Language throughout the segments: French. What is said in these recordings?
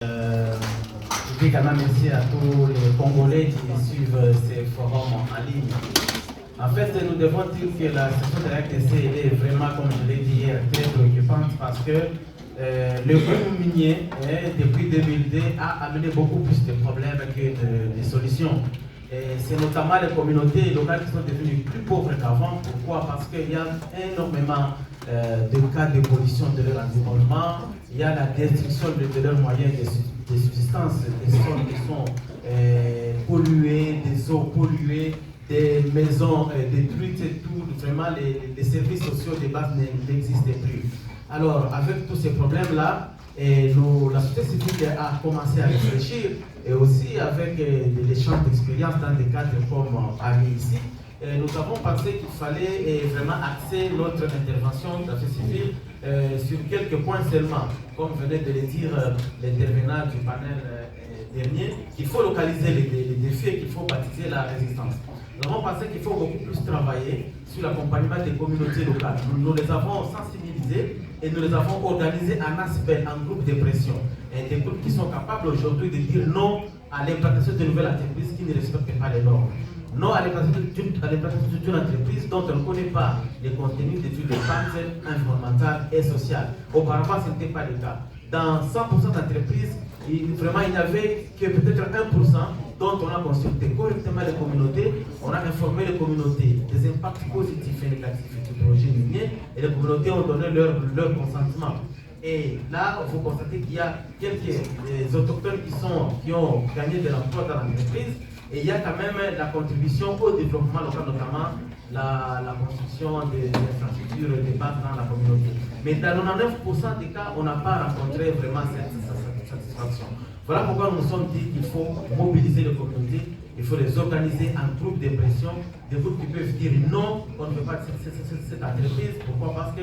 Je dis également merci à tous les Congolais qui suivent ces forums en ligne. En fait, nous devons dire que la situation de la RDC est vraiment, comme je l'ai dit hier, très préoccupante parce que le groupe minier, depuis 2002, a amené beaucoup plus de problèmes que de solutions. C'est notamment les communautés locales qui sont devenues plus pauvres qu'avant. Pourquoi? Parce qu'il y a énormément de cas de pollution de leur environnement, il y a la destruction de leurs moyens de subsistance, des sols qui sont pollués, des eaux polluées, des maisons détruites et tout. Vraiment, les services sociaux de base n'existaient plus. Alors, avec tous ces problèmes-là, la société civile a commencé à réfléchir, et aussi avec des champs d'expérience dans des cadres comme Ami ici. Nous avons pensé qu'il fallait vraiment axer notre intervention de la société civile sur quelques points seulement. Comme venait de le dire l'intervenant du panel dernier, qu'il faut localiser les défis et qu'il faut baptiser la résistance. Nous avons pensé qu'il faut beaucoup plus travailler sur l'accompagnement des communautés locales. Nous les avons sensibilisés et nous les avons organisés en aspect, en groupe de pression. Et des groupes qui sont capables aujourd'hui de dire non à l'implantation de nouvelles entreprises qui ne respectent pas les normes. Non à l'implantation d'une entreprise dont on ne connaît pas les contenus d'études d'impact environnemental et social. Auparavant, ce n'était pas le cas. Dans 100% d'entreprises, vraiment, il n'y avait que peut-être 1% dont on a consulté correctement les communautés, on a informé les communautés des impacts positifs et négatifs du projet minier, et les communautés ont donné leur consentement. Et là, vous constatez qu'il y a quelques autochtones qui ont gagné de l'emploi dans l'entreprise, et il y a quand même la contribution au développement local, notamment la construction des infrastructures de base dans la communauté. Mais dans 99% des cas, on n'a pas rencontré vraiment cette satisfaction. Voilà pourquoi nous nous sommes dit qu'il faut mobiliser les communautés, il faut les organiser en groupes de pression, des groupes qui peuvent dire non, on ne veut pas cette entreprise. Pourquoi? Parce que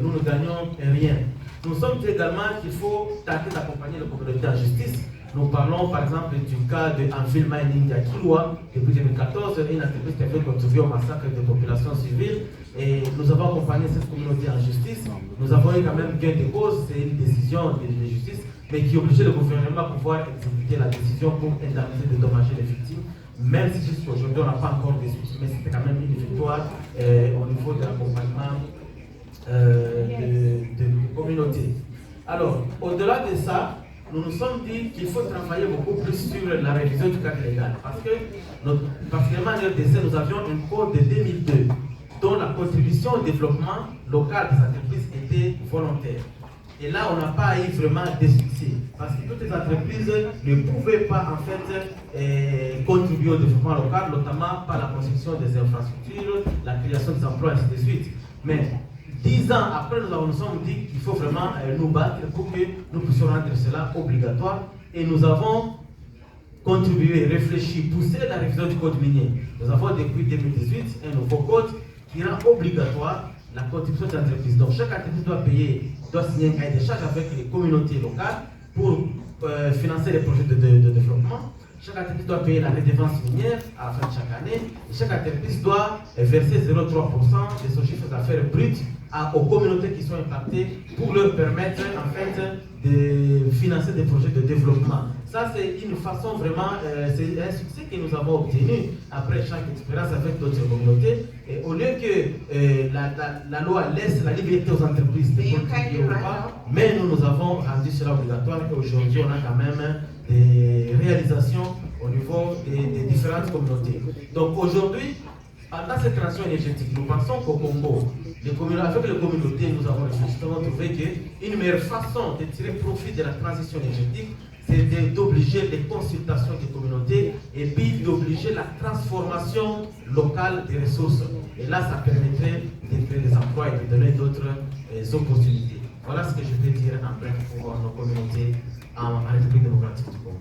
nous ne gagnons rien. Nous sommes dit également qu'il faut tenter d'accompagner les communautés en justice. Nous parlons par exemple du cas de Anvil Mining à Kilwa, depuis 2014, une entreprise qui avait contribué au massacre des populations civiles. Et nous avons accompagné cette communauté en justice. Nous avons eu quand même gain de cause, c'est une décision de justice, mais qui obligeait le gouvernement à pouvoir exécuter la décision pour indemniser, dédommager les victimes. Même si jusqu'aujourd'hui on n'a pas encore des victimes, mais c'était quand même une victoire au niveau de l'accompagnement de communautés. Alors, au-delà de ça, nous nous sommes dit qu'il faut travailler beaucoup plus sur la révision du cadre légal. Parce que, particulièrement en RDC, nous avions un code de 2002 dont la contribution au développement local des entreprises était volontaire. Et là, on n'a pas eu vraiment de succès. Parce que toutes les entreprises ne pouvaient pas en fait contribuer au développement local, notamment par la construction des infrastructures, la création des emplois, ainsi de suite. Mais 10 ans après, nous sommes dit qu'il faut vraiment nous battre pour que nous puissions rendre cela obligatoire. Et nous avons contribué, réfléchi, poussé la révision du code minier. Nous avons depuis 2018 un nouveau code qui rend obligatoire la contribution des entreprises. Donc chaque entreprise doit signer un cahier de charges avec les communautés locales pour financer les projets de développement. Chaque entreprise doit payer la redevance minière à la fin de chaque année. Et chaque entreprise doit verser 0,3% de son chiffre d'affaires brut aux communautés qui sont impactées pour leur permettre en fait de financer des projets de développement. Ça, c'est une façon vraiment, c'est un succès que nous avons obtenu après chaque expérience avec d'autres communautés. Et au lieu que la loi laisse la liberté aux entreprises de contribuer ou pas, mais nous avons rendu cela obligatoire et aujourd'hui on a quand même des réalisations au niveau des différentes communautés. Donc aujourd'hui, pendant cette transition énergétique, nous pensons qu'au Congo, avec les communautés, nous avons justement trouvé qu'une meilleure façon de tirer profit de la transition énergétique, c'est d'obliger les consultations des communautés et puis d'obliger la transformation locale des ressources. Et là, ça permettrait de créer des emplois et de donner d'autres opportunités. Voilà ce que je peux dire en bref pour nos communautés en République démocratique du Congo.